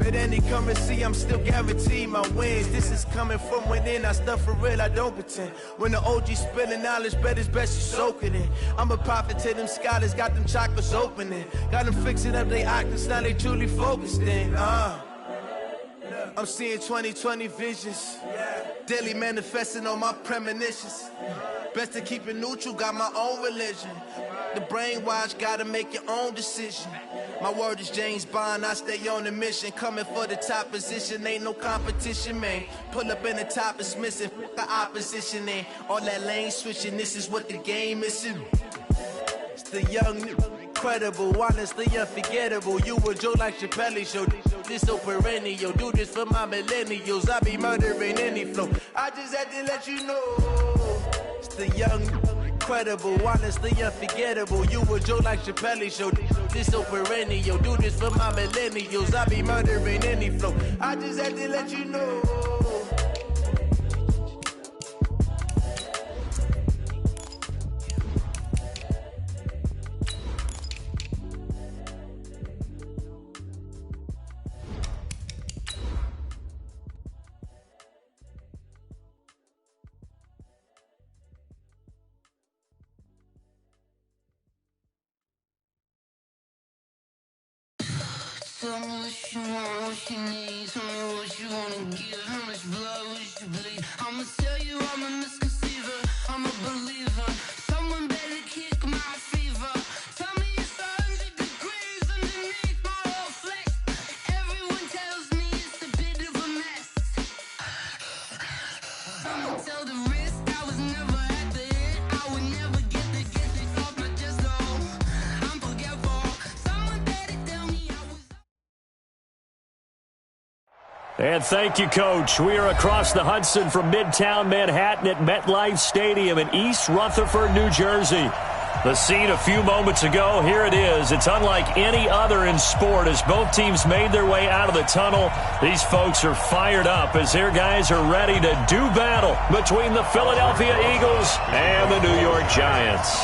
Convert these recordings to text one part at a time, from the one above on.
At any currency, I'm still guaranteed my wins. This is coming from within. I stuff for real, I don't pretend. When the OG spilling knowledge, bet it's best you soak it in. I'm a prophet to them scholars, got them chakras opening. Got them fixing up they octaves, now they truly focused in. I'm seeing 2020 visions. Daily manifesting on my premonitions. Best to keep it neutral, got my own religion. The brainwash, gotta make your own decision. My word is James Bond, I stay on the mission. Coming for the top position, ain't no competition, man. Pull up in the top, it's missing, the opposition ain't. All that lane switching, this is what the game is. It's the young, incredible, honestly unforgettable. You a Joe like Chappelle show. This so perennial, do this for my millennials. I be murdering any flow. I just had to let you know. It's the young, incredible, honestly unforgettable. You a Joe like Chappelle show. This so perennial, do this for my millennials. I be murdering any flow. I just had to let you know. Tell me what you want, what you need. Tell me what you wanna give. How much blood would you bleed? I'ma tell you I'm a misconceiver. I'm a believer. Someone better kick my fever. Tell me it's 100 degrees underneath my whole flesh. Everyone tells me it's a bit of a mess. I'ma tell the risk I was never at the end. I would never get this off my chest though. I'm forgetful. Someone better tell me I was. And thank you, Coach. We are across the Hudson from Midtown Manhattan at MetLife Stadium in East Rutherford, New Jersey. The scene a few moments ago, here it is. It's unlike any other in sport as both teams made their way out of the tunnel. These folks are fired up as their guys are ready to do battle between the Philadelphia Eagles and the New York Giants.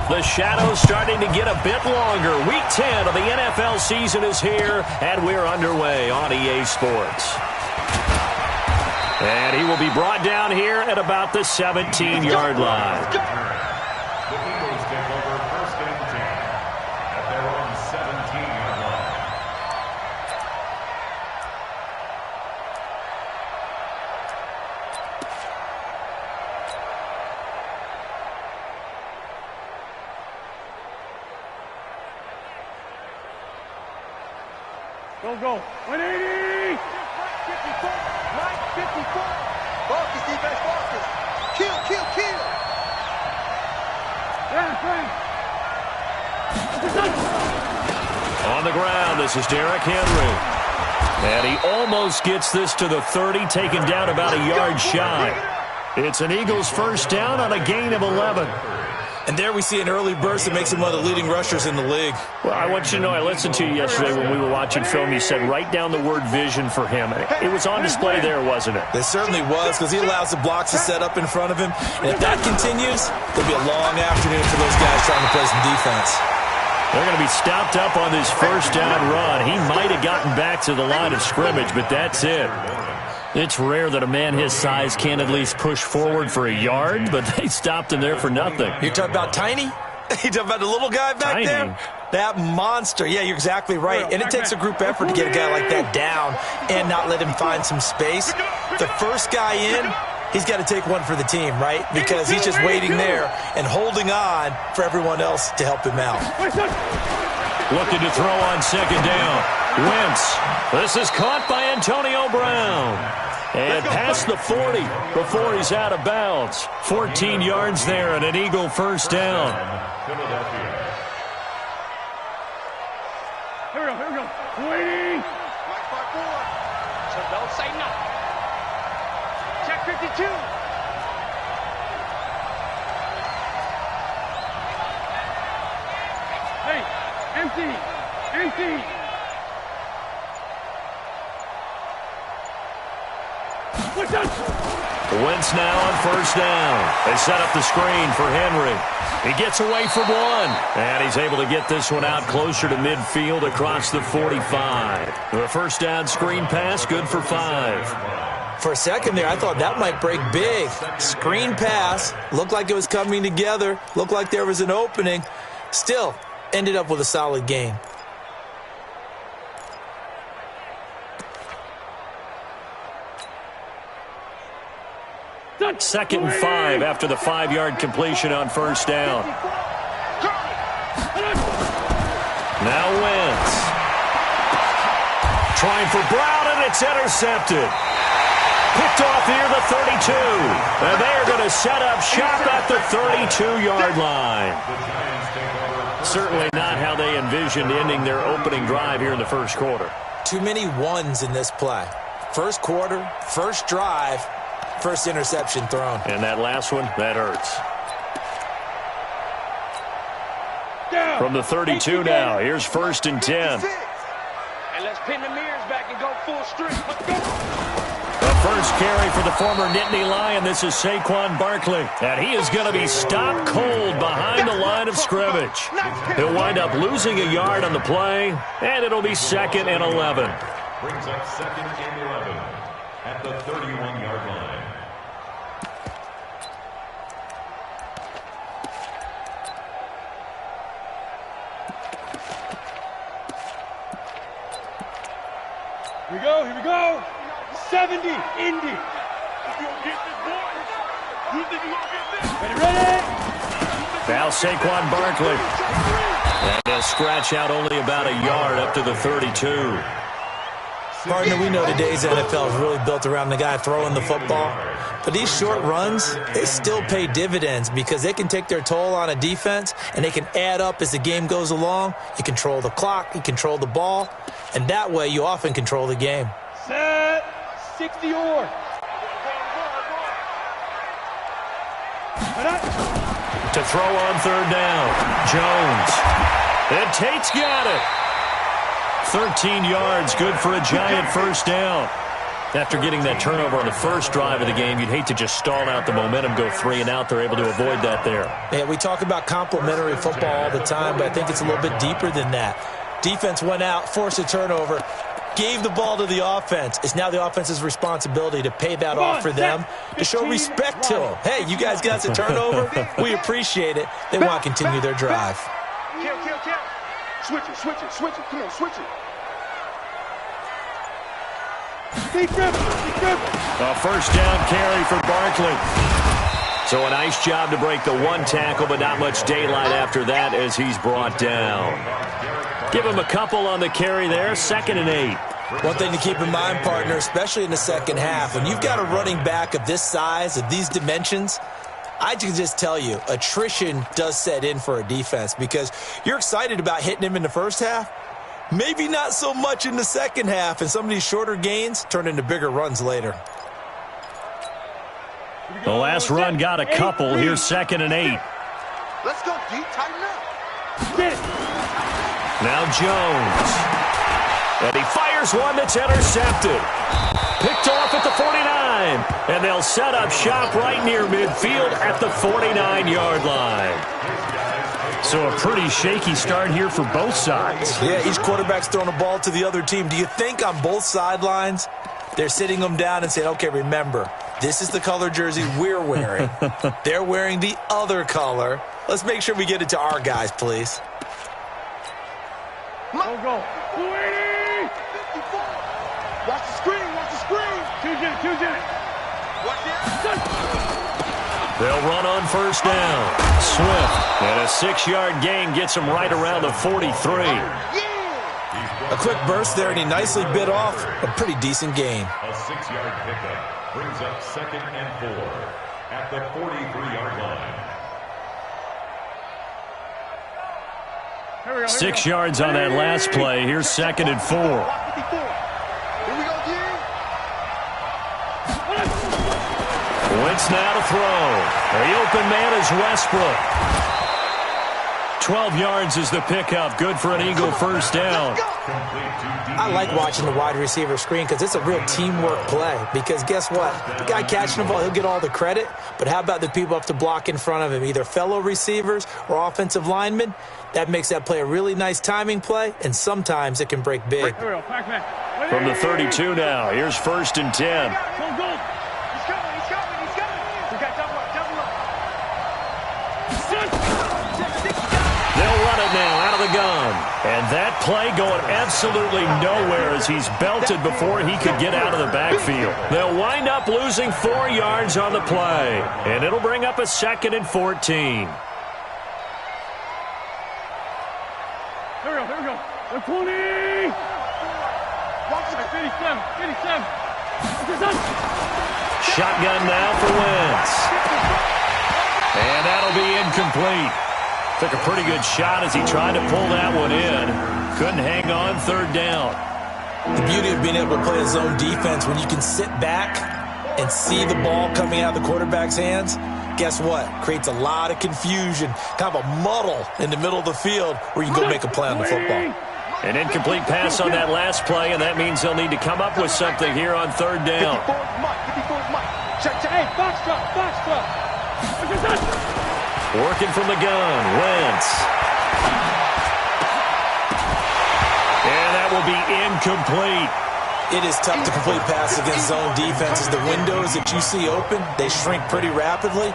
The shadow's starting to get a bit longer. Week 10 of the NFL season is here, and we're underway on EA Sports. And he will be brought down here at about the 17-yard line. The Eagles take over first and 10 at their own 17-yard line. Go. 180! Right 54! Right 54! Focus, defense, focus! Kill! On the ground, this is Derrick Henry. And he almost gets this to the 30, taken down about a yard shy. It's an Eagles first down on a gain of 11. And there we see an early burst that makes him one of the leading rushers in the league. Well, I want you to know, I listened to you yesterday when we were watching film. You said write down the word vision for him. It was on display there, wasn't it? It certainly was, because he allows the blocks to set up in front of him. And if that continues, there'll be a long afternoon for those guys trying to play some defense. They're going to be stopped up on this first down run. He might have gotten back to the line of scrimmage, but that's it. It's rare that a man his size can't at least push forward for a yard, but they stopped him there for nothing. You're talking about Tiny? You talking about the little guy back there? That monster. Yeah, you're exactly right. And it takes a group effort to get a guy like that down and not let him find some space. The first guy in, he's got to take one for the team, right? Because he's just waiting there and holding on for everyone else to help him out. Looking to throw on second down. Wentz. This is caught by Antonio Brown. And past the 40 before he's out of bounds. 14 yards there and an Eagle first down. Here we go. Waiting. So don't say nothing. Check 52. Hey, empty. What's up? Wentz now on first down. They set up the screen for Henry. He gets away from one, and he's able to get this one out closer to midfield across the 45. The first down screen pass, good for 5. For a second there, I thought that might break big. Screen pass, looked like it was coming together, looked like there was an opening. Still, ended up with a solid gain. Second and 5 after the 5-yard completion on first down. Now Wentz. Trying for Brown, and it's intercepted. Picked off near the 32. And they are going to set up shop at the 32-yard line. Certainly not how they envisioned ending their opening drive here in the first quarter. Too many ones in this play. First quarter, first drive, first interception thrown. And that last one, that hurts. From the 32 now, here's first and 10. And let's pin the mirrors back and go full streak. Let's go. The first carry for the former Nittany Lion. This is Saquon Barkley. And he is going to be stopped cold behind the line of scrimmage. He'll wind up losing a yard on the play, and it'll be second and 11. Brings up second and 11 at the 31-yard line. Here we go, here we go. 70, Indy. You gonna get this, boy? You think you gonna get this? Ready? Now Saquon Barkley. And they'll scratch out only about a yard up to the 32. Partner, we know today's NFL is really built around the guy throwing the football. But these short runs, they still pay dividends because they can take their toll on a defense and they can add up as the game goes along. You control the clock, you control the ball, and that way you often control the game. Set. 60 or. To throw on third down, Jones. And Tate's got it. 13 yards, good for a giant first down. After getting that turnover on the first drive of the game, you'd hate to just stall out the momentum, go 3 and out. They're able to avoid that there. Yeah, we talk about complementary football all the time, but I think it's a little bit deeper than that. Defense went out, forced a turnover, gave the ball to the offense. It's now the offense's responsibility to pay that off for them, to show respect to them. Hey, you guys got the turnover? We appreciate it. They want to continue their drive. Kill. Switch it. Come on, switch it. Keep dribbling. A first down carry for Barkley. So a nice job to break the one tackle, but not much daylight after that as he's brought down. Give him a couple on the carry there, 2nd and 8. One thing to keep in mind, partner, especially in the second half, when you've got a running back of this size, of these dimensions, I can just tell you, attrition does set in for a defense because you're excited about hitting him in the first half. Maybe not so much in the second half, and some of these shorter gains turn into bigger runs later. The last run got a couple. Here's 2nd and 8. Let's go deep, tighten up. Get it. Now Jones. And he fires one that's intercepted. Picked off at the 49. And they'll set up shop right near midfield at the 49-yard line. So a pretty shaky start here for both sides. Yeah, each quarterback's throwing a ball to the other team. Do you think on both sidelines they're sitting them down and saying, okay, remember, this is the color jersey we're wearing. They're wearing the other color. Let's make sure we get it to our guys, please. Go. 280. Watch the screen. Choose it. Watch it. They'll run on first down. Swift. And a 6-yard gain gets him right around the 43. A quick burst there, and he nicely bit off a pretty decent gain. A 6-yard pickup brings up 2nd and 4 at the 43-yard line. 6 yards on that last play. Here's 2nd and 4. Here we go, Wentz now to throw. The open man is Westbrook. 12 yards is the pickup. Good for an Eagle first down. I like watching the wide receiver screen because it's a real teamwork play. Because guess what? The guy catching the ball, he'll get all the credit. But how about the people up to block in front of him, either fellow receivers or offensive linemen? That makes that play a really nice timing play, and sometimes it can break big. From the 32 now, here's 1st and 10. They'll run it now out of the gun. And that play going absolutely nowhere as he's belted before he could get out of the backfield. They'll wind up losing 4 yards on the play. And it'll bring up a 2nd and 14. Here we go. 20. 57. Shotgun now for Wentz. And that'll be incomplete. Took a pretty good shot as he tried to pull that one in. Couldn't hang on 3rd down. The beauty of being able to play a zone defense when you can sit back and see the ball coming out of the quarterback's hands, guess what? Creates a lot of confusion, kind of a muddle in the middle of the field where you can go make a play on the football. An incomplete pass on that last play, and that means they'll need to come up with something here on 3rd down. Working from the gun, Wentz. And that will be incomplete. It is tough to complete passes against zone defenses. The windows that you see open, they shrink pretty rapidly.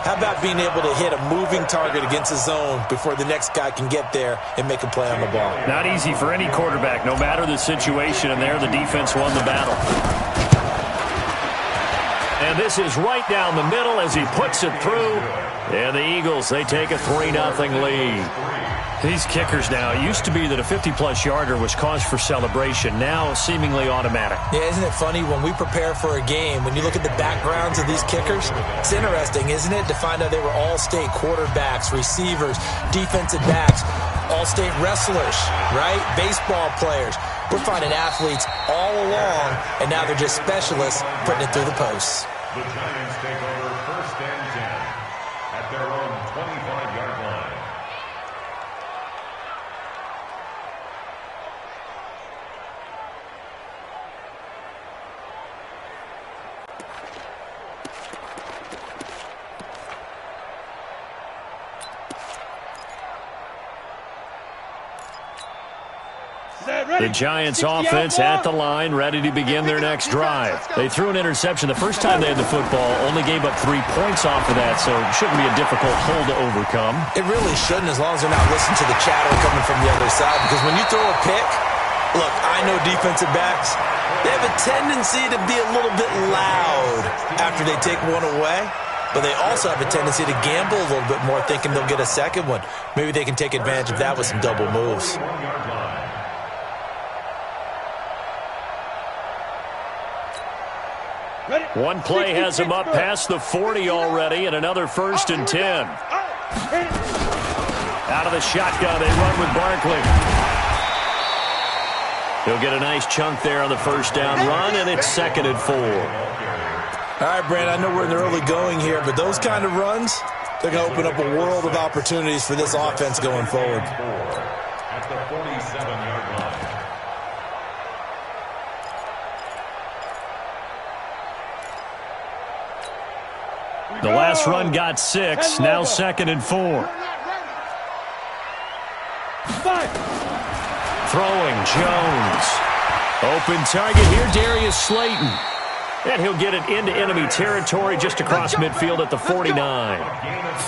How about being able to hit a moving target against a zone before the next guy can get there and make a play on the ball? Not easy for any quarterback, no matter the situation, and there the defense won the battle. And this is right down the middle as he puts it through. And the Eagles, they take a 3-0 lead. These kickers now, it used to be that a 50-plus yarder was cause for celebration, now seemingly automatic. Yeah, isn't it funny when we prepare for a game, when you look at the backgrounds of these kickers, it's interesting, isn't it, to find out they were all-state quarterbacks, receivers, defensive backs, all-state wrestlers, right? Baseball players. We're finding athletes all along, and now they're just specialists putting it through the posts. The Giants take over 1st and 10 at their own 25-yard line. The Giants offense at the line, ready to begin their next drive. They threw an interception the first time they had the football, only gave up 3 points off of that, so it shouldn't be a difficult hole to overcome. It really shouldn't, as long as they're not listening to the chatter coming from the other side, because when you throw a pick, look, I know defensive backs, they have a tendency to be a little bit loud after they take one away, but they also have a tendency to gamble a little bit more, thinking they'll get a second one. Maybe they can take advantage of that with some double moves. One play has him up past the 40 already, and another 1st and 10. Out of the shotgun, they run with Barkley. He'll get a nice chunk there on the 1st down run, and it's 2nd and 4. All right, Brand, I know we're in the early going here, but those kind of runs, they're going to open up a world of opportunities for this offense going forward. At the 47-yard line. The last run got 6, now 2nd and 4. Throwing, Jones. Open target here, Darius Slayton. And he'll get it into enemy territory just across midfield at the 49.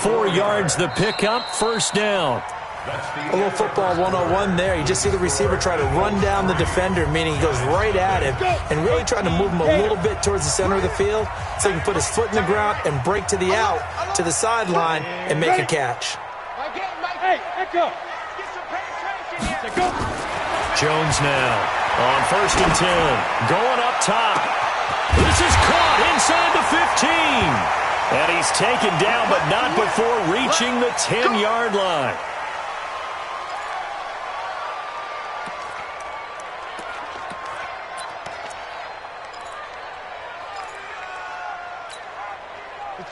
4 yards the pickup, 1st down. A little football 101 there. You just see the receiver try to run down the defender, meaning he goes right at him and really trying to move him a little bit towards the center of the field so he can put his foot in the ground and break to the out, to the sideline, and make a catch. Jones now on 1st and 10. Going up top. This is caught inside the 15. And he's taken down, but not before reaching the 10-yard line.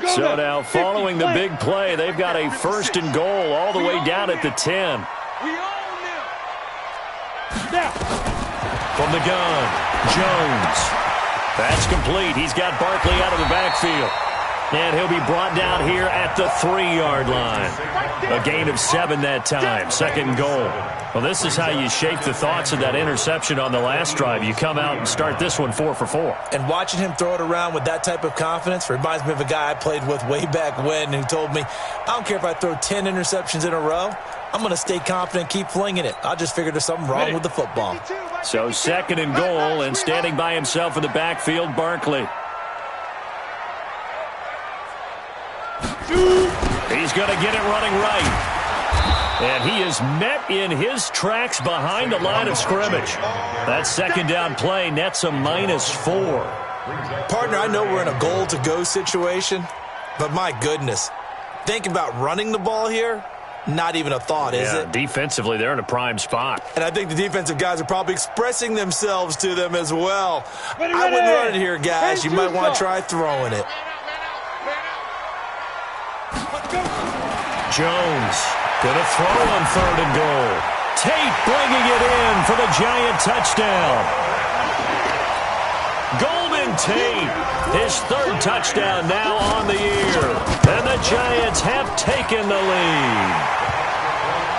So now, following the big play, they've got a 1st and goal all the way down at the 10. We own them. Now. From the gun, Jones. That's complete. He's got Barkley out of the backfield. And he'll be brought down here at the 3-yard line. A gain of 7 that time. 2nd and goal. Well, this is how you shake the thoughts of that interception on the last drive. You come out and start this one 4 for 4. And watching him throw it around with that type of confidence reminds me of a guy I played with way back when who told me, I don't care if I throw 10 interceptions in a row. I'm going to stay confident and keep flinging it. I just figured there's something wrong with the football. So 2nd and goal, and standing by himself in the backfield, Barkley. He's going to get it running right. And he is met in his tracks behind the line of scrimmage. That 2nd down play nets a -4. Partner, I know we're in a goal-to-go situation, but my goodness, think about running the ball here. Not even a thought, is it? Defensively, they're in a prime spot. And I think the defensive guys are probably expressing themselves to them as well. I wouldn't run it here, guys. You might want to try throwing it. Jones going to throw on 3rd and goal. Tate bringing it in for the Giant touchdown. Golden Tate, his 3rd touchdown now on the year. And the Giants have taken the lead.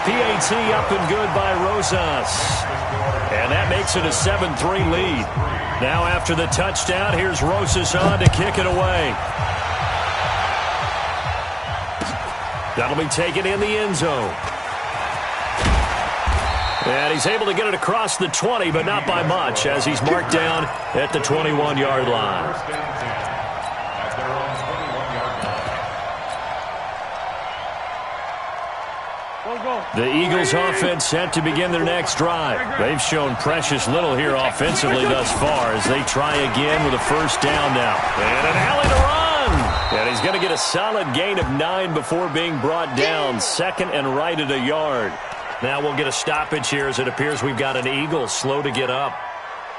PAT up and good by Rosas. And that makes it a 7-3 lead. Now after the touchdown, here's Rosas on to kick it away. That'll be taken in the end zone. And he's able to get it across the 20, but not by much, as he's marked down at the 21-yard line. The Eagles offense set to begin their next drive. They've shown precious little here offensively thus far as they try again with a 1st down now. And an alley to run. And he's going to get a solid gain of 9 before being brought down. 2nd and right at a yard. Now we'll get a stoppage here as it appears we've got an Eagle slow to get up.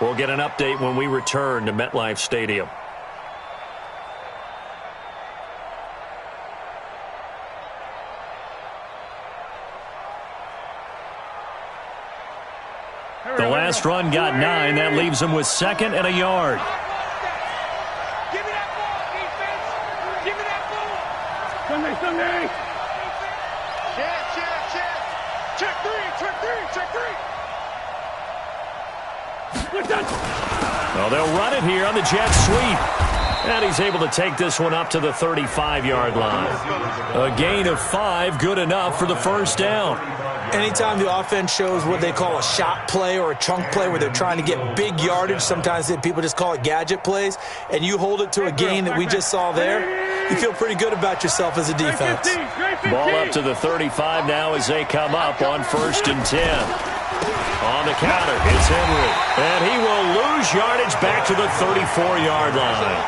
We'll get an update when we return to MetLife Stadium. The last run got 9. That leaves him with 2nd and a yard. Give me that ball, defense. Give me that ball. Sunday. Check 3. Well, they'll run it here on the jet sweep. And he's able to take this one up to the 35-yard line. A gain of 5, good enough for the 1st down. Anytime the offense shows what they call a shot play or a chunk play where they're trying to get big yardage, sometimes people just call it gadget plays, and you hold it to a gain that we just saw there, you feel pretty good about yourself as a defense. Ball up to the 35 now as they come up on 1st and 10. On the counter, it's Henry. And he will lose yardage back to the 34-yard line.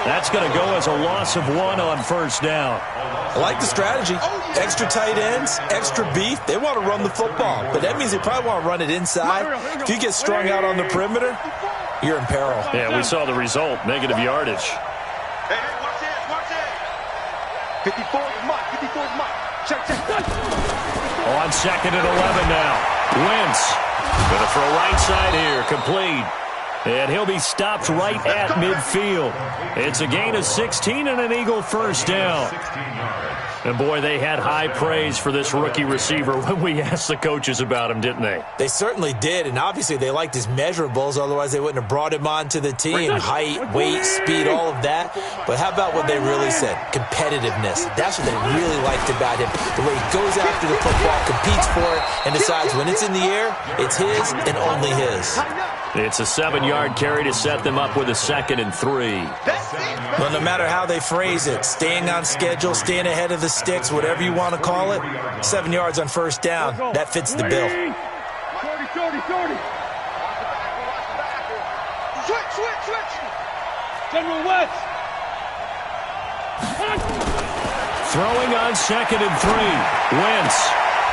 That's going to go as a loss of 1 on 1st down. I like the strategy. Extra tight ends, extra beef. They want to run the football, but that means they probably want to run it inside. If you get strung out on the perimeter, you're in peril. Yeah, we saw the result, negative yardage. Hey, watch this. 54 is mine. Check. On 2nd and 11 now. Wentz going to throw right side here, complete. And he'll be stopped right at midfield. It's a gain of 16 and an Eagle 1st down. And, boy, they had high praise for this rookie receiver when we asked the coaches about him, didn't they? They certainly did, and obviously they liked his measurables. Otherwise, they wouldn't have brought him onto the team. Height, weight, speed, all of that. But how about what they really said? Competitiveness. That's what they really liked about him. The way he goes after the football, competes for it, and decides when it's in the air, it's his and only his. It's a 7-yard carry to set them up with a 2nd and 3. Well, no matter how they phrase it, staying on schedule, staying ahead of the sticks, whatever you want to call it, 7 yards on 1st down, that fits the bill. 30. Switch. General West. Throwing on 2nd and 3. Wentz.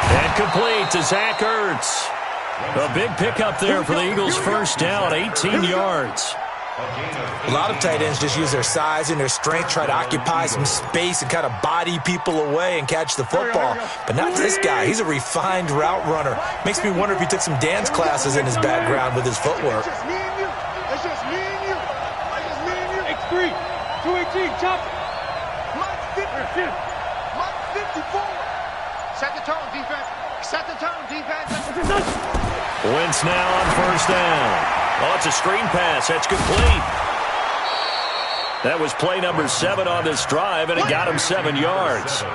And complete to Zach Ertz. A big pickup there for the Eagles' 1st down, 18 yards. A lot of tight ends just use their size and their strength, try to occupy some space and kind of body people away and catch the football. But not this guy. He's a refined route runner. Makes me wonder if he took some dance classes in his background with his footwork. It's just me and you. It's just me and you. It's just me and you. X3, 218, chop. Mike 50. Mike 54. Set the tone, defense. Set the tone, defense. Wentz now on first down. Oh, it's a screen pass. That's complete. That was play number 7 on this drive, and it got him 7 yards.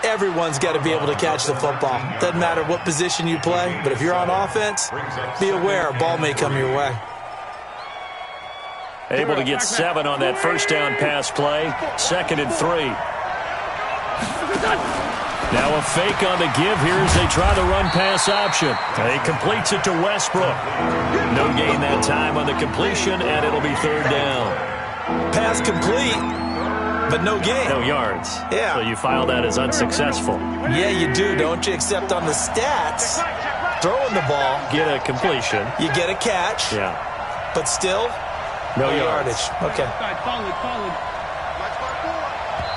Everyone's got to be able to catch the football. Doesn't matter what position you play, but if you're on offense, be aware a ball may come your way. Able to get 7 on that first down pass play. 2nd and 3. Now a fake on the give here as they try the run-pass option. He completes it to Westbrook. No gain that time on the completion, and it'll be 3rd down. Pass complete, but no gain. No yards. Yeah. So you file that as unsuccessful. Yeah, you do, don't you? Except on the stats, throwing the ball. Get a completion. You get a catch. Yeah. But still, no yardage. Okay.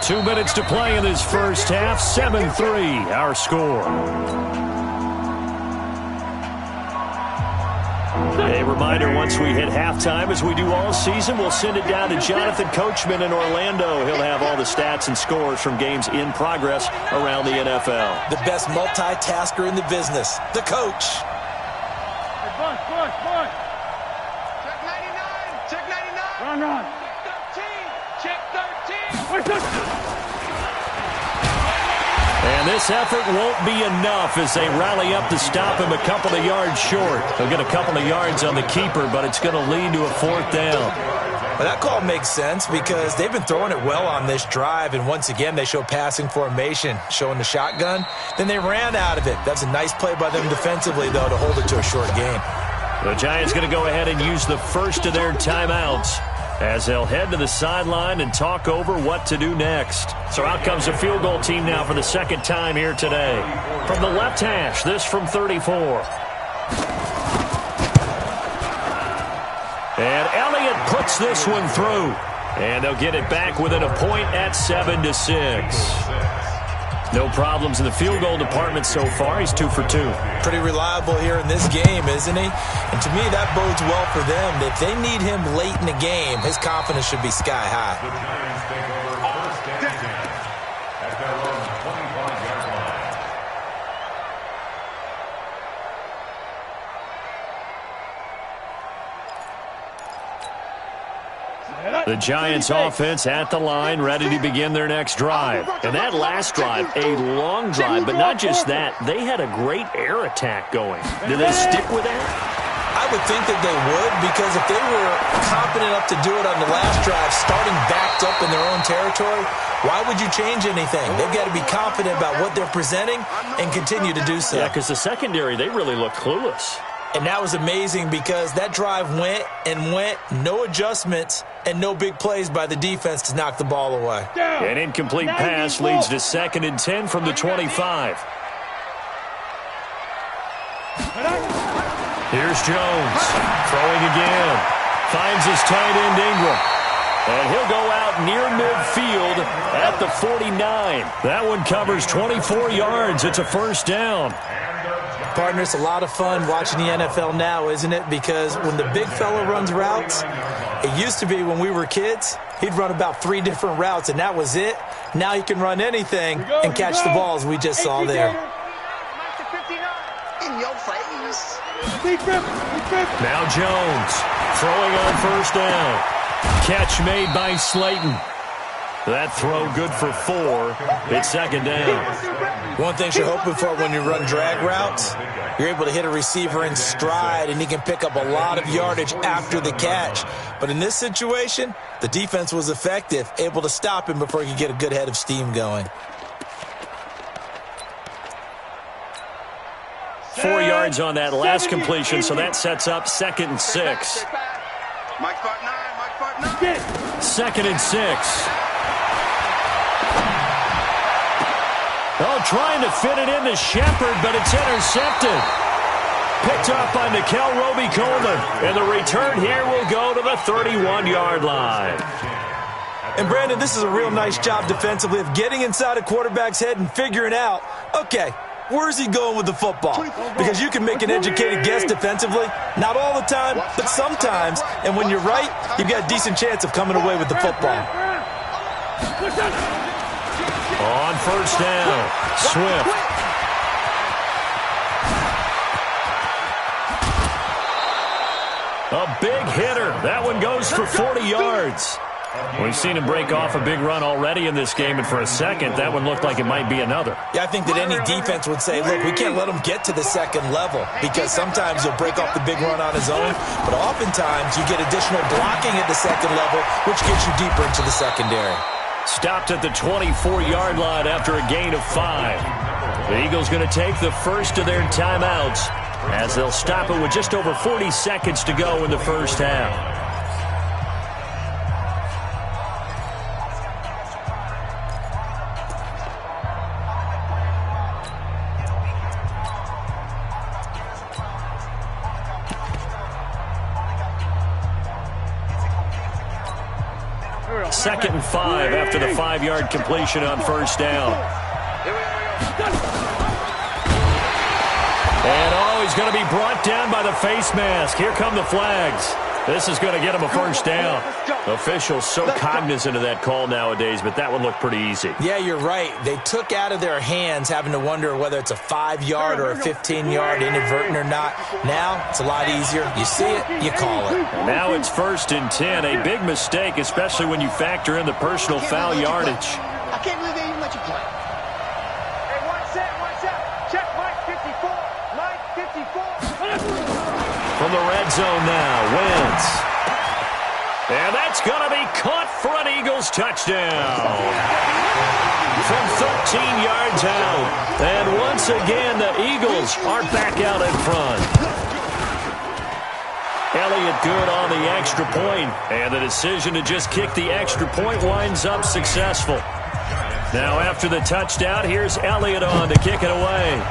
2 minutes to play in this first half. 7-3, our score. A reminder, once we hit halftime, as we do all season, we'll send it down to Jonathan Coachman in Orlando. He'll have all the stats and scores from games in progress around the NFL. The best multitasker in the business, the coach. Hey, Bush. Check 99. Check 99. Run. Check 13. Check 13. And this effort won't be enough as they rally up to stop him a couple of yards short. They'll get a couple of yards on the keeper, but it's going to lead to a 4th down. Well, that call makes sense because they've been throwing it well on this drive, and once again they show passing formation, showing the shotgun. Then they ran out of it. That's a nice play by them defensively, though, to hold it to a short gain. The Giants going to go ahead and use the first of their timeouts as they'll head to the sideline and talk over what to do next. So out comes the field goal team now for the 2nd time here today. From the left hash, this from 34. And Elliott puts this one through. And they'll get it back within a point at 7-6. No problems in the field goal department so far. He's 2 for 2. Pretty reliable here in this game, isn't he? And to me, that bodes well for them. If they need him late in the game, his confidence should be sky high. The Giants take over first and 10 at their own 25-yard line. The Giants offense at the line, ready to begin their next drive. And that last drive, a long drive, but not just that. They had a great air attack going. Do they stick with that? I would think that they would, because if they were confident enough to do it on the last drive, starting backed up in their own territory, why would you change anything? They've got to be confident about what they're presenting and continue to do so. Yeah, because the secondary, they really looked clueless. And that was amazing because that drive went and went, no adjustments, and no big plays by the defense to knock the ball away. An incomplete pass leads to 2nd and 10 from the 25. Here's Jones, throwing again. Finds his tight end Ingram. And he'll go out near midfield at the 49. That one covers 24 yards. It's a 1st down. Partner, it's a lot of fun watching the NFL now, isn't it? Because when the big fella runs routes, it used to be when we were kids, he'd run about 3 different routes, and that was it. Now he can run anything and catch the balls we just saw there. In your face. Now Jones throwing on 1st down. Catch made by Slayton. That throw good for 4. It's 2nd down. One thing you're hoping for when you run drag routes, you're able to hit a receiver in stride, and he can pick up a lot of yardage after the catch. But in this situation, the defense was effective, able to stop him before he could get a good head of steam going. 4 yards on that last completion, so that sets up 2nd and 6. Mike Spark 9. 2nd and 6. Oh, trying to fit it into Shepard, but it's intercepted. Picked up by Nickel Roby-Coleman. And the return here will go to the 31-yard line. And, Brandon, this is a real nice job defensively of getting inside a quarterback's head and figuring out, okay, where's he going with the football? Because you can make an educated guess defensively. Not all the time, but sometimes. And when you're right, you've got a decent chance of coming away with the football. On first down, Swift. A big hitter. That one goes for 40 yards. We've seen him break off a big run already in this game, and for a second, that one looked like it might be another. Yeah, I think that any defense would say, look, we can't let him get to the second level because sometimes he'll break off the big run on his own, but oftentimes you get additional blocking at the second level, which gets you deeper into the secondary. Stopped at the 24-yard line after a gain of 5. The Eagles going to take the first of their timeouts as they'll stop it with just over 40 seconds to go in the first half. Second and 5 after the 5-yard completion on first down. And he's going to be brought down by the face mask. Here come the flags. This is going to get him a first down. Officials so cognizant of that call nowadays, but that one looked pretty easy. Yeah, you're right. They took out of their hands having to wonder whether it's a 5-yard or a 15-yard inadvertent or not. Now it's a lot easier. You see it, you call it. And now it's 1st and 10. A big mistake, especially when you factor in the personal foul yardage. I can't believe they even let you play. Hey, one set. Check Mike 54. Mike 54. From the red zone now, Wentz. And that's going to be caught for an Eagles touchdown. From 13 yards out. And once again, the Eagles are back out in front. Elliott good on the extra point. And the decision to just kick the extra point winds up successful. Now after the touchdown, here's Elliott on to kick it away.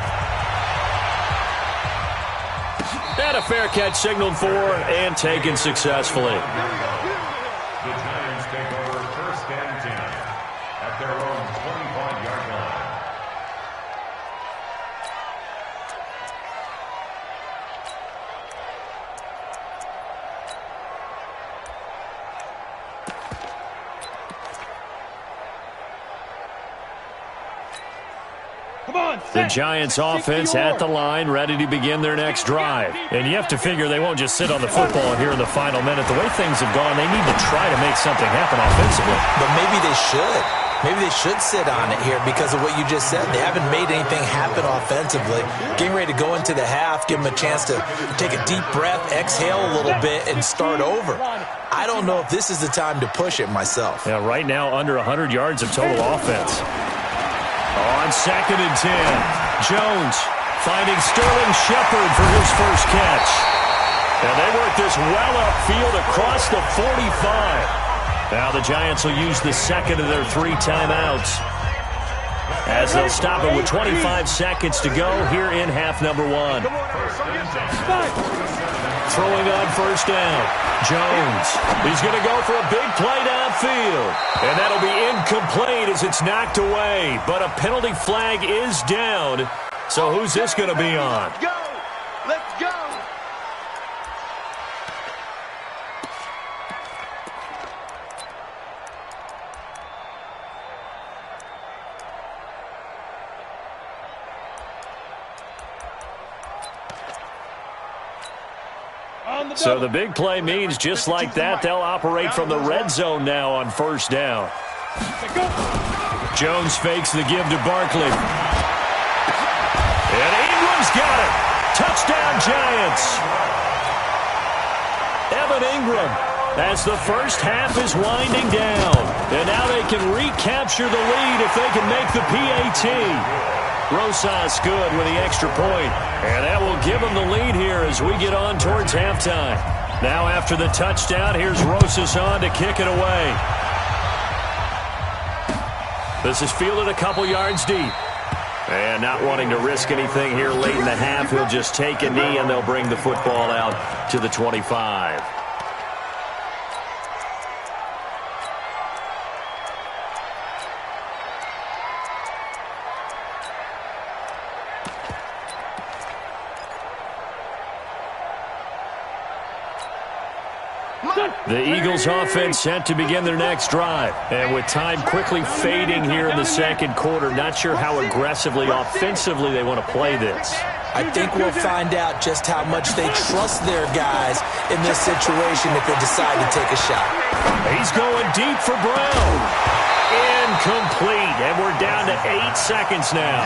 And a fair catch signaled for and taken successfully. The Giants take over 1st and 10 at their own 25-yard line. The Giants offense at the line, ready to begin their next drive. And you have to figure they won't just sit on the football here in the final minute. The way things have gone, they need to try to make something happen offensively. But maybe they should. Maybe they should sit on it here because of what you just said. They haven't made anything happen offensively. Getting ready to go into the half, give them a chance to take a deep breath, exhale a little bit, and start over. I don't know if this is the time to push it myself. Yeah, right now under 100 yards of total offense. On 2nd and 10, Jones finding Sterling Shepard for his first catch. And they work this well upfield across the 45. Now the Giants will use the second of their 3 timeouts as they'll stop it with 25 seconds to go here in half number 1. Throwing on first down, Jones. He's going to go for a big play downfield. And that'll be incomplete as it's knocked away. But a penalty flag is down. So who's this going to be on? Let's go. Let's go. So the big play means just like that, they'll operate from the red zone now on first down. Jones fakes the give to Barkley. And Ingram's got it. Touchdown, Giants. Evan Ingram, as the first half is winding down. And now they can recapture the lead if they can make the PAT. Rosas good with the extra point. And that will give them the lead here as we get on towards halftime. Now after the touchdown, here's Rosas on to kick it away. This is fielded a couple yards deep. And not wanting to risk anything here late in the half, he'll just take a knee, and they'll bring the football out to the 25. The Eagles offense set to begin their next drive. And with time quickly fading here in the second quarter, not sure how aggressively, offensively they want to play this. I think we'll find out just how much they trust their guys in this situation if they decide to take a shot. He's going deep for Brown. Incomplete. And we're down to 8 seconds now.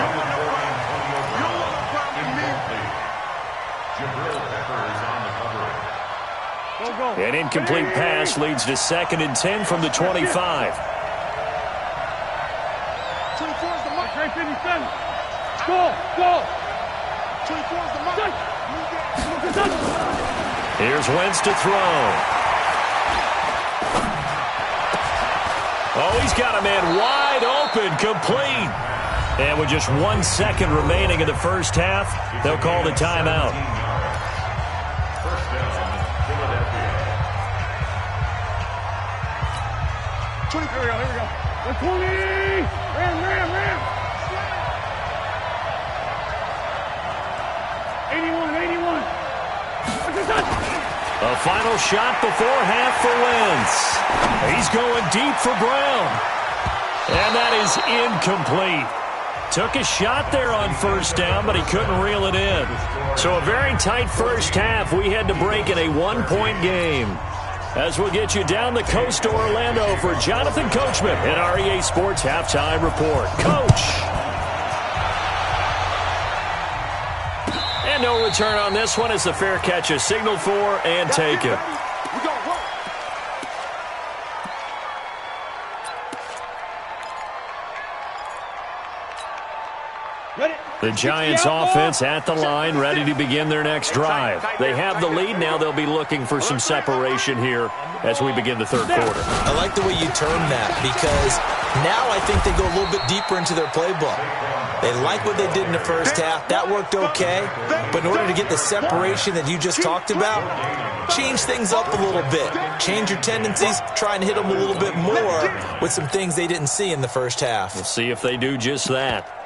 An incomplete pass leads to 2nd and 10 from the 25. 24 is the mark. Right 57. Go. 24 is the mark. Here's Wentz to throw. Oh, he's got a man wide open, complete. And with just 1 second remaining in the first half, they'll call the timeout. Here we go. 120. Ram. 81. A final shot before half for Wentz. He's going deep for Brown. And that is incomplete. Took a shot there on first down, but he couldn't reel it in. So a very tight first half. We had to break in a 1-point game. As we'll get you down the coast to Orlando for Jonathan Coachman at our EA Sports Halftime Report. Coach! And no return on this one as the fair catch is signaled for and taken. The Giants offense at the line, ready to begin their next drive. They have the lead. Now they'll be looking for some separation here as we begin the third quarter. I like the way you turned that because now I think they go a little bit deeper into their playbook. They like what they did in the first half. That worked okay. But in order to get the separation that you just talked about, change things up a little bit. Change your tendencies. Try and hit them a little bit more with some things they didn't see in the first half. We'll see if they do just that.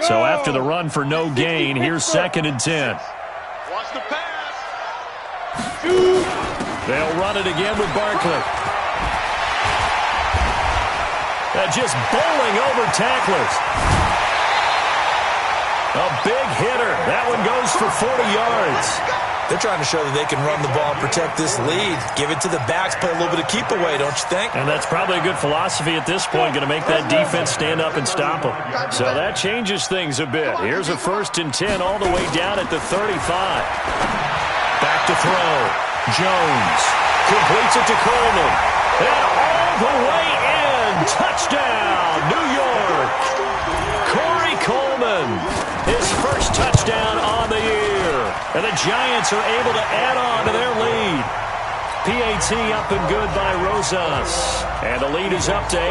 So after the run for no gain, here's 2nd and 10. Watch the pass. They'll run it again with Barkley. Just bowling over tacklers. A big hitter. That one goes for 40 yards. They're trying to show that they can run the ball and protect this lead. Give it to the backs, play a little bit of keep away, don't you think? And that's probably a good philosophy at this point, going to make that defense stand up and stop them. So that changes things a bit. Here's a 1st and 10 all the way down at the 35. Back to throw. Jones completes it to Coleman. And all the way in. Touchdown, New York. Corey Coleman, his first touchdown on the year. And the Giants are able to add on to their lead. PAT up and good by Rosas. And the lead is up to 8.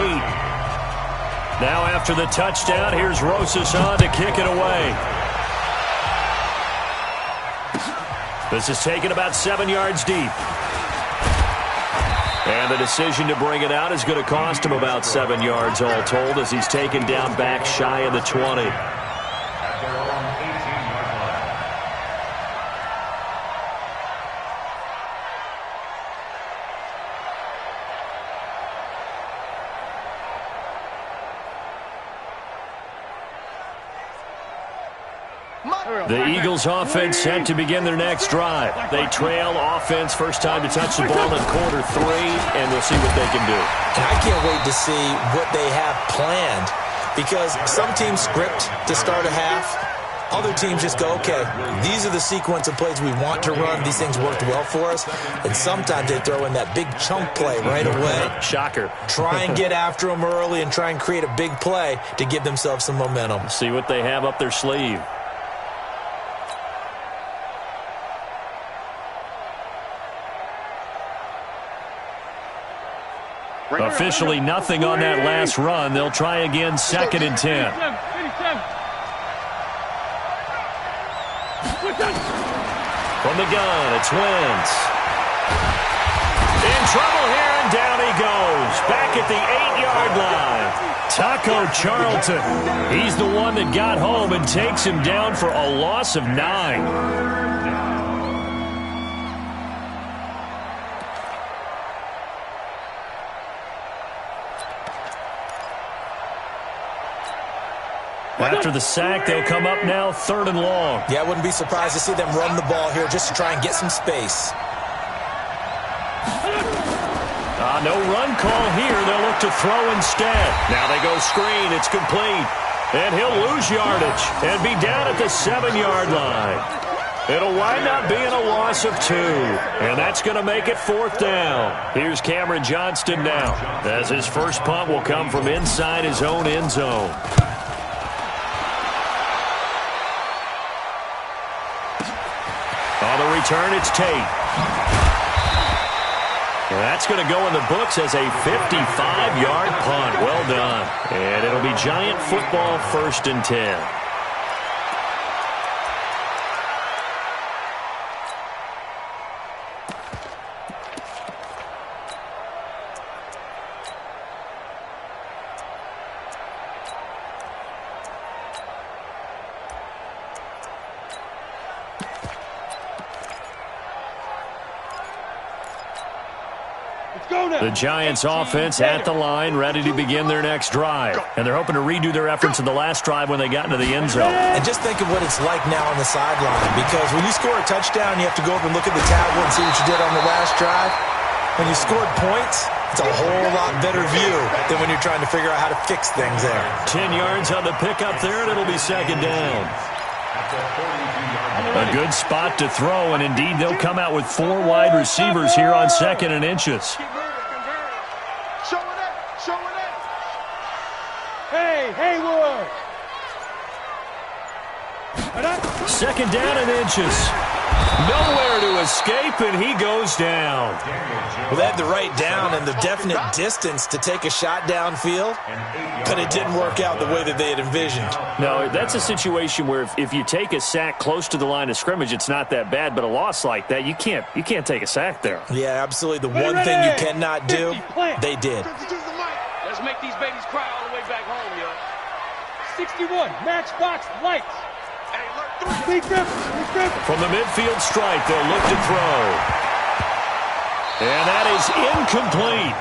Now after the touchdown, here's Rosas on to kick it away. This is taken about 7 yards deep. And the decision to bring it out is going to cost him about 7 yards all told as he's taken down back shy of the 20. The Eagles offense set to begin their next drive. They trail offense, first time to touch the ball in quarter 3, and we'll see what they can do. And I can't wait to see what they have planned because some teams script to start a half. Other teams just go, okay, these are the sequence of plays we want to run. These things worked well for us. And sometimes they throw in that big chunk play right away. Shocker. Try and get after them early and try and create a big play to give themselves some momentum. See what they have up their sleeve. Officially nothing on that last run. They'll try again, 2nd and 10. From the gun, it's Wentz. In trouble here, and down he goes. Back at the 8-yard line. Taco Charlton. He's the one that got home and takes him down for a loss of 9. After the sack, they'll come up now 3rd and long. Yeah, I wouldn't be surprised to see them run the ball here just to try and get some space. No run call here. They'll look to throw instead. Now they go screen. It's complete. And he'll lose yardage and be down at the 7-yard line. It'll wind up being a loss of 2. And that's going to make it 4th down. Here's Cameron Johnston now, as his first punt will come from inside his own end zone. On the return, it's Tate. And that's going to go in the books as a 55-yard punt. Well done. And it'll be Giant football, 1st and 10. The Giants offense at the line, ready to begin their next drive. And they're hoping to redo their efforts in the last drive when they got into the end zone. And just think of what it's like now on the sideline, because when you score a touchdown, you have to go up and look at the tablet and see what you did on the last drive. When you scored points, it's a whole lot better view than when you're trying to figure out how to fix things there. 10 yards on the pickup there, and it'll be 2nd down. A good spot to throw, and indeed they'll come out with 4 wide receivers here on 2nd and inches. Hey, Haywood! 2nd down and inches. Nowhere to escape, and he goes down. Well, they had the right down and the definite distance to take a shot downfield, but it didn't work out the way that they had envisioned. No, that's a situation where if you take a sack close to the line of scrimmage, it's not that bad, but a loss like that, you can't take a sack there. Yeah, absolutely. The one thing you cannot do, they did. Let's make these babies cry all the way back home, yo. 61, Matchbox Lights. From the midfield stripe, they'll look to throw. And that is incomplete.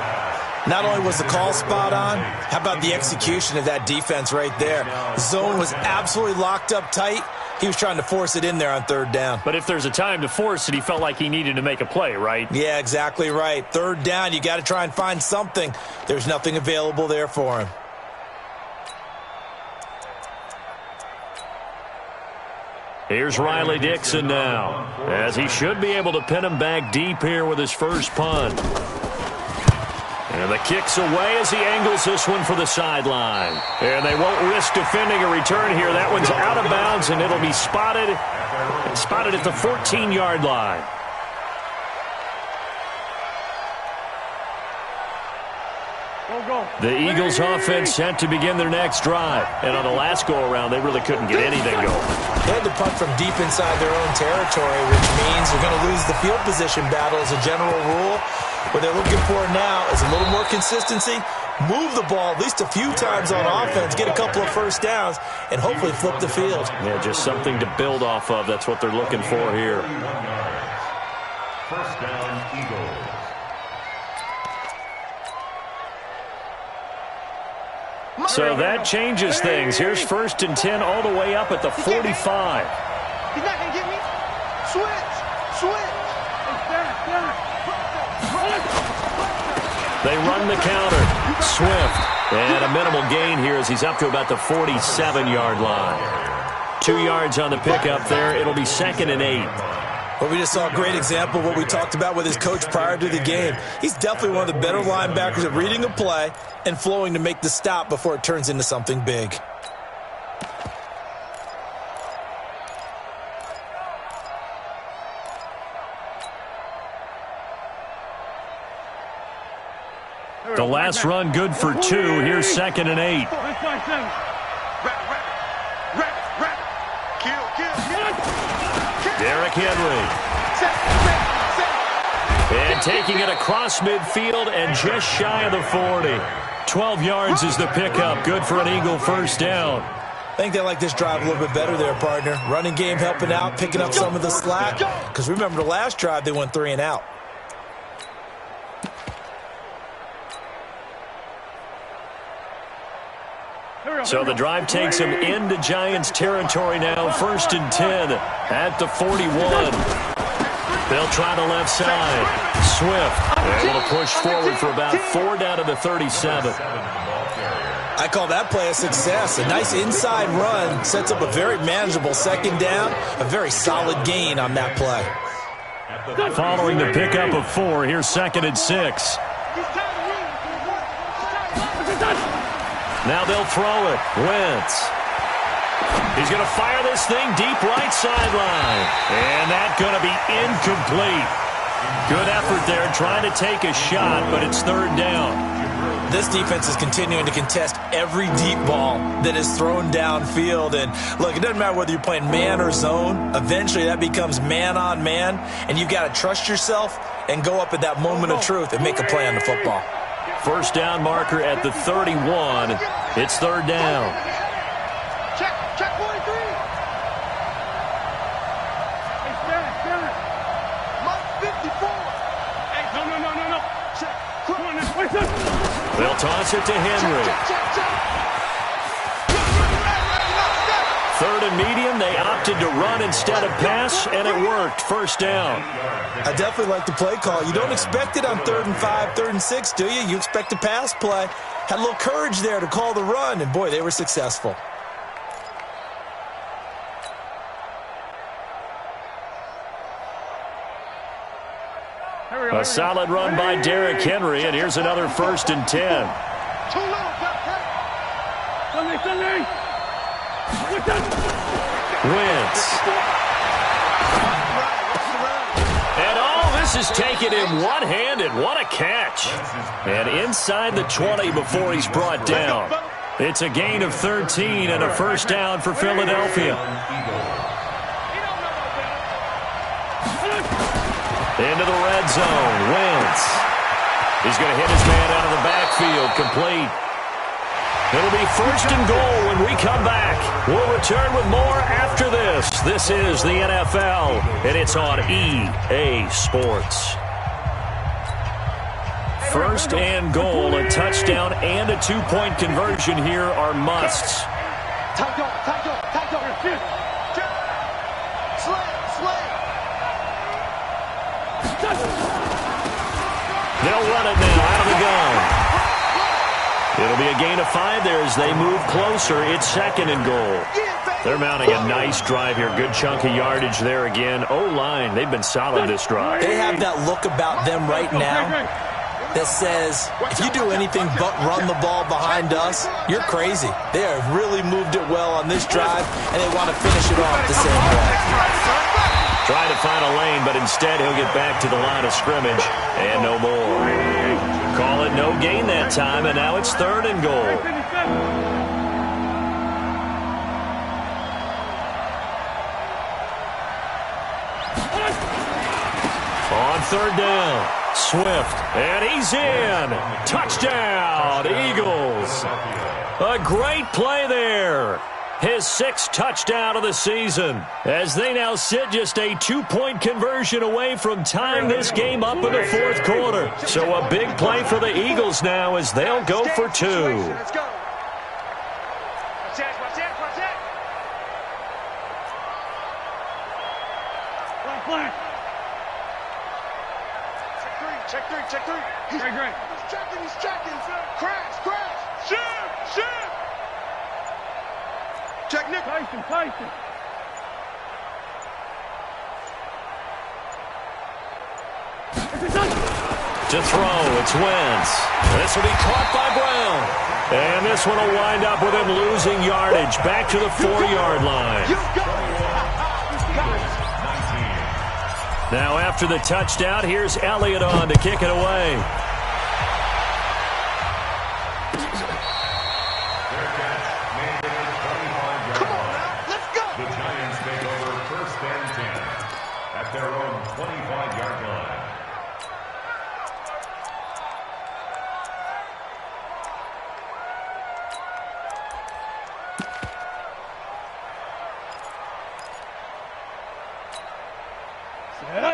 Not only was the call spot on, how about the execution of that defense right there? Zone was absolutely locked up tight. He was trying to force it in there on 3rd down. But if there's a time to force it, he felt like he needed to make a play, right? Yeah, exactly right. 3rd down, you got to try and find something. There's nothing available there for him. Here's Riley Dixon now, as he should be able to pin him back deep here with his first punt. And the kick's away as he angles this one for the sideline. And they won't risk defending a return here. That one's out of bounds, and it'll be spotted at the 14-yard line. The Eagles offense set to begin their next drive. And on the last go-around, they really couldn't get anything going. They had to punt from deep inside their own territory, which means they're going to lose the field position battle as a general rule. What they're looking for now is a little more consistency, move the ball at least a few times on offense, get a couple of first downs, and hopefully flip the field. Yeah, just something to build off of. That's what they're looking for here. 1st down, Eagles. So that changes things. Here's 1st and 10 all the way up at the 45. He's not going to get me. Switch. They run the counter. Swift. And a minimal gain here as he's up to about the 47-yard line. 2 yards on the pickup there. It'll be 2nd and 8. Well, we just saw a great example of what we talked about with his coach prior to the game. He's definitely one of the better linebackers at reading a play and flowing to make the stop before it turns into something big. The The last run good for 2. Here's 2nd and 8. Derrick Henry. And taking it across midfield and just shy of the 40. 12 yards is the pickup. Good for an Eagle first down. I think they like this drive a little bit better there, partner. Running game helping out, picking up some of the slack. Because remember the last drive, they went 3 and out. So the drive takes them into Giants territory now. 1st and 10 at the 41. They'll try the left side. Swift able to push forward for about 4 down to the 37. I call that play a success. A nice inside run sets up a very manageable 2nd down. A very solid gain on that play. Following the pickup of 4, here's 2nd and 6. Now they'll throw it. Wentz. He's going to fire this thing deep right sideline. And that's going to be incomplete. Good effort there trying to take a shot, but it's 3rd down. This defense is continuing to contest every deep ball that is thrown downfield. And look, it doesn't matter whether you're playing man or zone. Eventually that becomes man on man. And you've got to trust yourself and go up at that moment of truth and make a play on the football. First down marker at the 31. It's 3rd down. Check 43. Hey, stand. Mike 54. Hey, no. Check. Come on now. They'll toss it to Henry. Check. 3rd and medium. They opted to run instead of pass, and it worked. First down. I definitely like the play call. You don't expect it on 3rd and 5, 3rd and 6, do you? You expect a pass play. Had a little courage there to call the run, and boy, they were successful. A solid run by Derrick Henry, and here's another 1st and 10. Wentz. And all this is taken in one-handed. What a catch. And inside the 20 before he's brought down. It's a gain of 13 and a first down for Philadelphia. Into the red zone. Wentz. He's going to hit his man out of the backfield. Complete. It'll be 1st and goal when we come back. We'll return with more after this. This is the NFL, and it's on EA Sports. 1st and goal, a touchdown and a 2-point conversion here are musts. Tight door. They'll run it now out of the gun. It'll be a gain of 5 there as they move closer. It's 2nd and goal. They're mounting a nice drive here. Good chunk of yardage there again. O-line, they've been solid this drive. They have that look about them right now that says, if you do anything but run the ball behind us, you're crazy. They have really moved it well on this drive, and they want to finish it off the same way. Trying to find a lane, but instead he'll get back to the line of scrimmage, and no more. Call it no gain that time, and now it's 3rd and goal. On 3rd down, Swift, and he's in. Touchdown, Eagles. A great play there. His 6th touchdown of the season, as they now sit just a 2-point conversion away from tying this game up in the 4th quarter. So a big play for the Eagles now as they'll go for 2. Let's go. Watch that. Check 3. Great. He's checking. Crash. Shoot. Check Nick. Tyson. To throw, it's Wentz. This will be caught by Brown. And this one will wind up with him losing yardage. Back to the 4-yard line. Now after the touchdown, here's Elliott on to kick it away. Come on now, let's go. The Giants take over first and 10 at their own 25-yard line.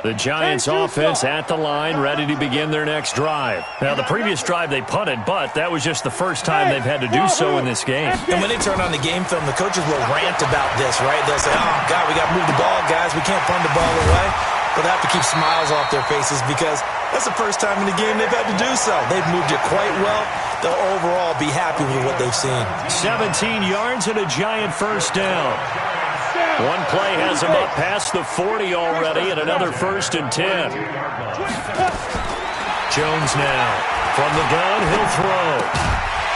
The Giants offense at the line, ready to begin their next drive. Now, the previous drive they punted, but that was just the first time they've had to do so in this game. And when they turn on the game film, the coaches will rant about this, right? They'll say, oh, God, we got to move the ball, guys. We can't punt the ball away. But they have to keep smiles off their faces because that's the first time in the game they've had to do so. They've moved it quite well. They'll overall be happy with what they've seen. 17 yards and a Giant first down. One play has him up past the 40 already, and another first and 10. Jones now. From the gun, he'll throw.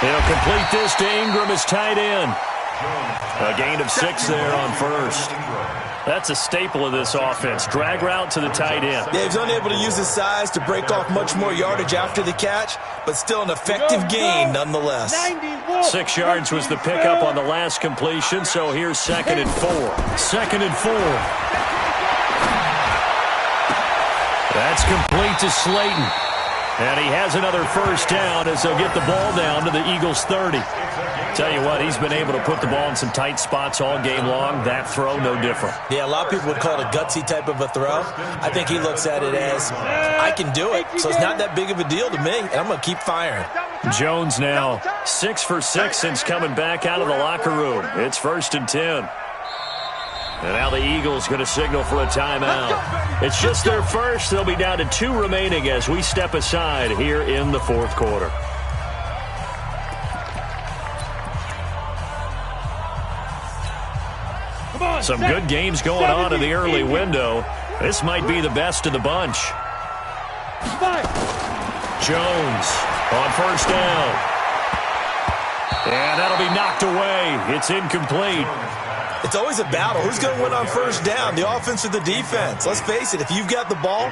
He'll complete this to Ingram as tight end. A gain of 6 there on first. That's a staple of this offense. Drag route to the tight end. Yeah, he's unable to use his size to break off much more yardage after the catch, but still an effective gain nonetheless. 6 yards was the pickup on the last completion, so here's 2nd and 4. 2nd and 4. That's complete to Slayton. And he has another first down as they'll get the ball down to the Eagles' 30. Tell you what, he's been able to put the ball in some tight spots all game long. That throw, no different. Yeah, a lot of people would call it a gutsy type of a throw. I think he looks at it as, I can do it, so it's not that big of a deal to me, and I'm going to keep firing. Jones now 6 for 6 since coming back out of the locker room. It's 1st and 10. And now the Eagles going to signal for a timeout. It's just their first. They'll be down to 2 remaining as we step aside here in the 4th quarter. Some good games going on in the early window. This might be the best of the bunch. Jones on first down. And that'll be knocked away. It's incomplete. It's always a battle. Who's going to win on first down, the offense or the defense? Let's face it, if you've got the ball,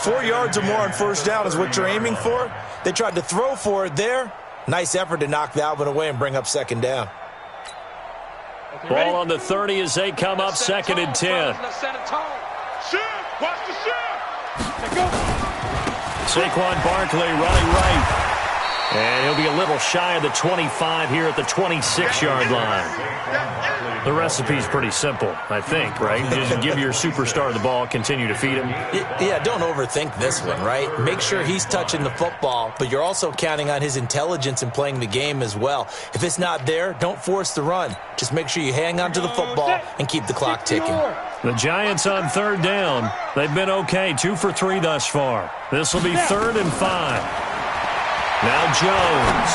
4 yards or more on first down is what you're aiming for. They tried to throw for it there. Nice effort to knock that one away and bring up 2nd down. Ball on the 30 as they come up 2nd and 10. Saquon Barkley running right. And he'll be a little shy of the 25 here at the 26-yard line. The recipe's pretty simple, I think, right? Just give your superstar the ball, continue to feed him. Yeah, don't overthink this one, right? Make sure he's touching the football, but you're also counting on his intelligence in playing the game as well. If it's not there, don't force the run. Just make sure you hang on to the football and keep the clock ticking. The Giants on 3rd down. They've been okay, 2 for 3 thus far. This will be 3rd and 5. Now Jones.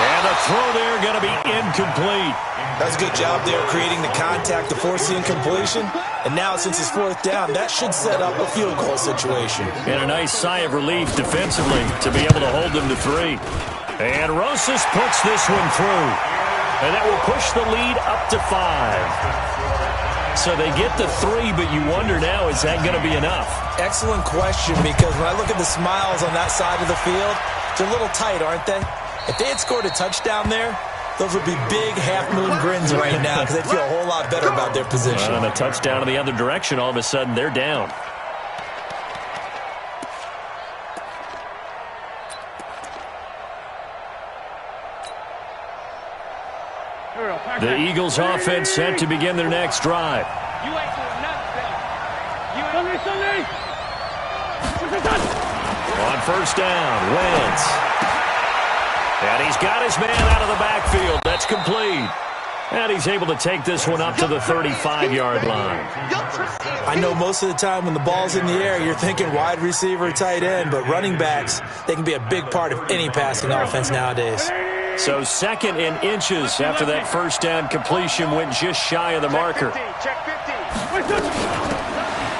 And the throw there going to be incomplete. That's a good job there creating the contact to force the incompletion. And now since it's 4th down, that should set up a field goal situation. And a nice sigh of relief defensively to be able to hold them to 3. And Rosas puts this one through. And that will push the lead up to 5. So they get the 3, but you wonder now, is that going to be enough? Excellent question, because when I look at the smiles on that side of the field, they're a little tight, aren't they? If they had scored a touchdown there, those would be big half-moon grins right now because they feel a whole lot better about their position. And a touchdown in the other direction, all of a sudden they're down. The Eagles offense set to begin their next drive. You ain't doing nothing, On first down, Wentz. And he's got his man out of the backfield. That's complete. And he's able to take this one up to the 35-yard line. I know most of the time when the ball's in the air, you're thinking wide receiver, tight end, but running backs, they can be a big part of any passing offense nowadays. So 2nd and inches after that first down completion went just shy of the marker.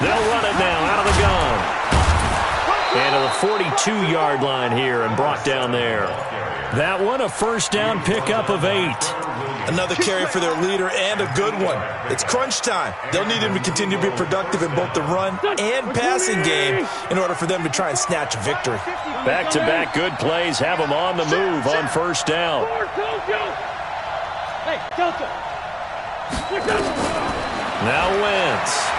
They'll run it now out of the gun. And to the 42-yard line here and brought down there. That one a first down pickup of 8. Another carry for their leader and a good one. It's crunch time. They'll need him to continue to be productive in both the run and passing game in order for them to try and snatch a victory. Back-to-back good plays have them on the move on first down. Hey, Delta. Now Wentz.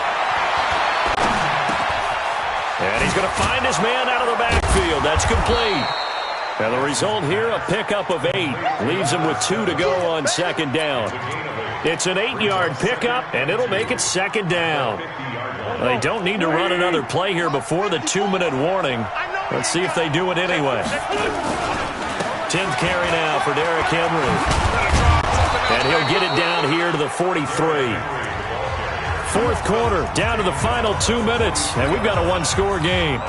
And he's going to find his man out of the backfield. That's complete. And the result here, a pickup of 8. Leaves him with 2 to go on second down. It's an 8-yard pickup, and it'll make it second down. They don't need to run another play here before the 2-minute warning. Let's see if they do it anyway. 10th carry now for Derrick Henry. And he'll get it down here to the 43. Fourth quarter, down to the final 2 minutes, and we've got a 1-score game.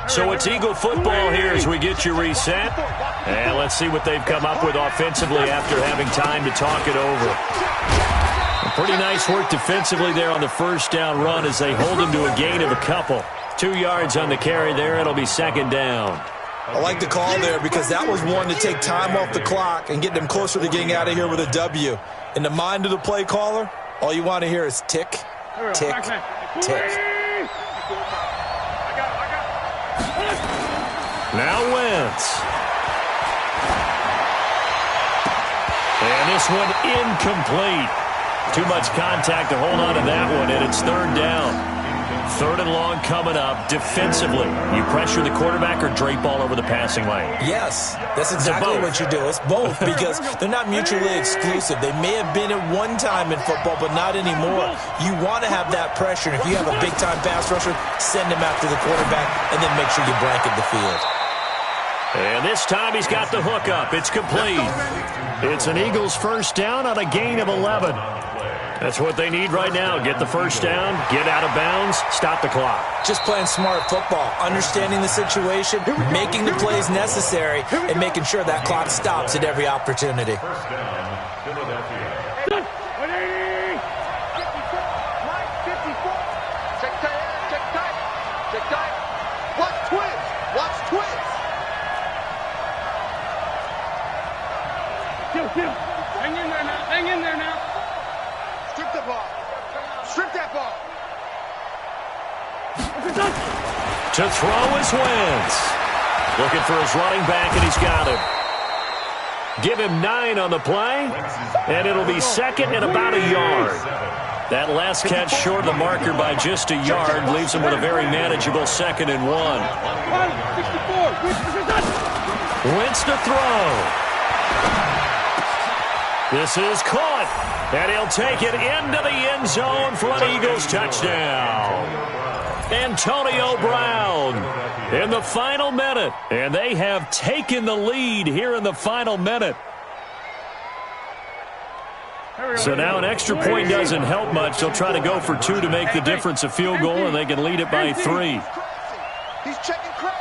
So it's Eagle football here as we get you reset. And let's see what they've come up with offensively after having time to talk it over. Pretty nice work defensively there on the first down run as they hold him to a gain of a couple. 2 yards on the carry there. It'll be second down. I like the call there because that was one to take time off the clock and get them closer to getting out of here with a W. In the mind of the play caller, all you want to hear is tick, tick, tick. Now Wentz. And this one incomplete. Too much contact to hold on to that one, and it's third down. Third and long coming up. Defensively, you pressure the quarterback or drape all over the passing lane? Yes, that's exactly what you do. It's both because they're not mutually exclusive. They may have been at one time in football, but not anymore. You want to have that pressure. If you have a big-time pass rusher, send him after the quarterback, and then make sure you blanket the field. And this time he's got the hook up. It's complete. It's an Eagles first down on a gain of 11. That's what they need right now. Get the first down, get out of bounds, stop the clock. Just playing smart football, understanding the situation, making the plays necessary, and making sure that clock stops at every opportunity. First down, Philadelphia. Check tight. Check tight. Watch twins. Watch twins. Hang in there now. Hang in there now. Strip the ball. Strip that ball. To throw is Wentz. Looking for his running back, and he's got him. Give him 9 on the play, and it'll be second and about a yard. That last catch short of the marker by just a yard leaves him with a very manageable second and 1. Wentz to throw. This is caught, and he'll take it into the end zone for an Eagles touchdown. Antonio Brown in the final minute, and they have taken the lead here in the final minute. So now an extra point doesn't help much. They'll try to go for 2 to make the difference a field goal, and they can lead it by 3. He's checking crack.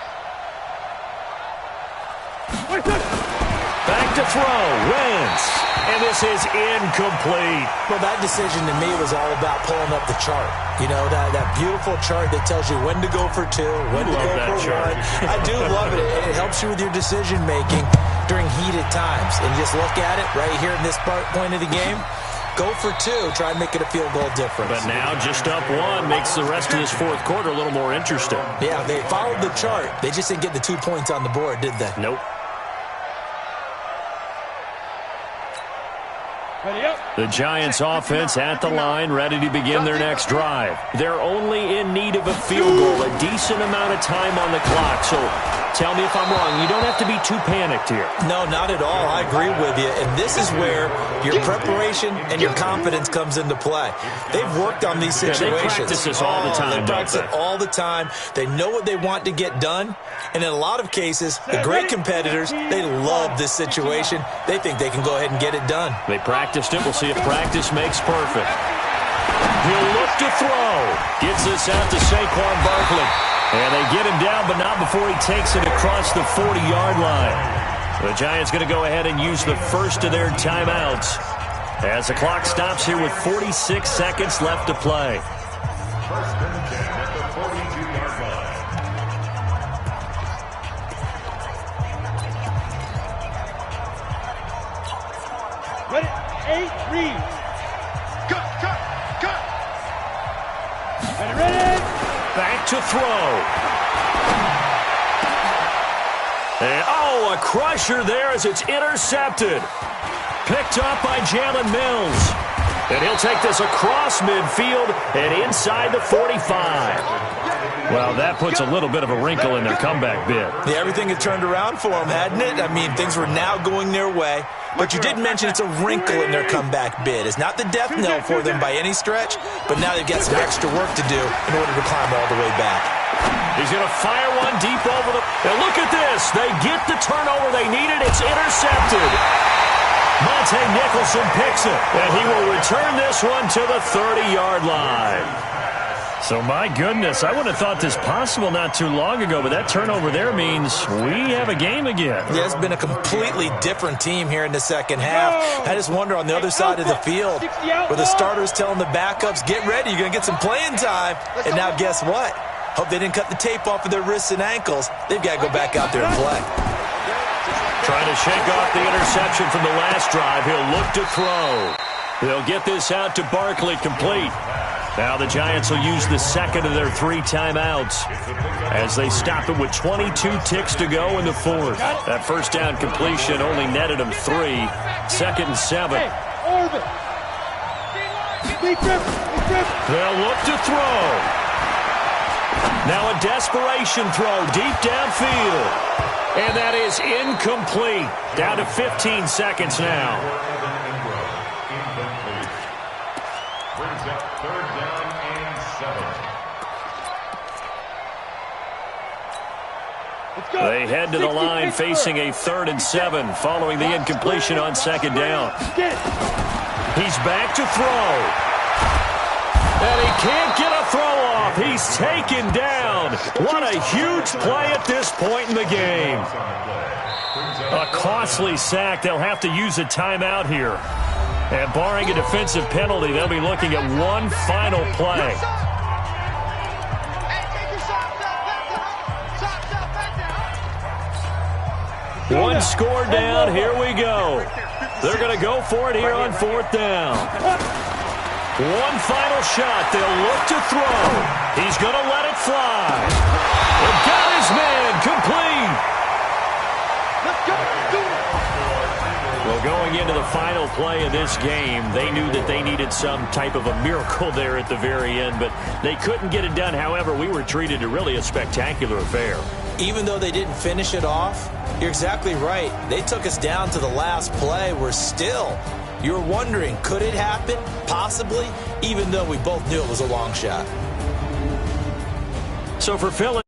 Back to throw, Wentz. And this is incomplete. Well, that decision to me was all about pulling up the chart. You know, that beautiful chart that tells you when to go for 2, when to go for 1. I do love it. It helps you with your decision-making during heated times. And just look at it right here in this point of the game. Go for 2. Try and make it a field goal difference. But now just up 1 makes the rest of this fourth quarter a little more interesting. Yeah, they followed the chart. They just didn't get the 2 points on the board, did they? Nope. The Giants offense at the line, ready to begin their next drive. They're only in need of a field goal, a decent amount of time on the clock. So tell me if I'm wrong. You don't have to be too panicked here. No, not at all. I agree with you. And this is where your preparation and your confidence comes into play. They've worked on these situations. They practice this all the time. They practice it all the time. They know what they want to get done. And in a lot of cases, the great competitors, they love this situation. They think they can go ahead and get it done. They practiced it. We'll see if practice makes perfect. He'll look to throw. Gets this out to Saquon Barkley. And they get him down, but not before he takes it across the 40-yard line. The Giants going to go ahead and use the first of their timeouts as the clock stops here with 46 seconds left to play. First and 10 at the 42-yard Back to throw. And, a crusher there as it's intercepted. Picked up by Jalen Mills. And he'll take this across midfield and inside the 45. Well, that puts a little bit of a wrinkle in their comeback bid. Yeah, everything had turned around for them, hadn't it? I mean, things were now going their way. But you did mention it's a wrinkle in their comeback bid. It's not the death knell for them by any stretch, but now they've got some extra work to do in order to climb all the way back. He's going to fire one deep over the... And look at this. They get the turnover they needed. It's intercepted. Monte Nicholson picks it, and he will return this one to the 30-yard line. So, my goodness, I would have thought this possible not too long ago, but that turnover there means we have a game again. Yeah, it's been a completely different team here in the second half. I just wonder on the other side of the field, where the starters telling the backups, get ready, you're going to get some playing time. And now guess what? Hope they didn't cut the tape off of their wrists and ankles. They've got to go back out there and play. Trying to shake off the interception from the last drive. He'll look to throw. They'll get this out to Barkley, complete. Now the Giants will use the second of their 3 timeouts as they stop it with 22 ticks to go in the fourth. That first down completion only netted them 3. 2nd and 7. They'll look to throw. Now a desperation throw deep downfield. And that is incomplete. Down to 15 seconds now. Brings up 3rd down and 7. They head to the line facing a 3rd and 7 following the incompletion on 2nd down. He's back to throw. And he can't get a throw off. He's taken down. What a huge play at this point in the game. A costly sack. They'll have to use a timeout here. And barring a defensive penalty, they'll be looking at one final play. One score down. Here we go. They're going to go for it here on 4th down. One final shot. They'll look to throw. He's going to let it fly. And got his man complete. Let's go. Well, going into the final play of this game, they knew that they needed some type of a miracle there at the very end, but they couldn't get it done. However, we were treated to really a spectacular affair. Even though they didn't finish it off, you're exactly right. They took us down to the last play. We're still... You're wondering, could it happen? Possibly, even though we both knew it was a long shot. So for Philly...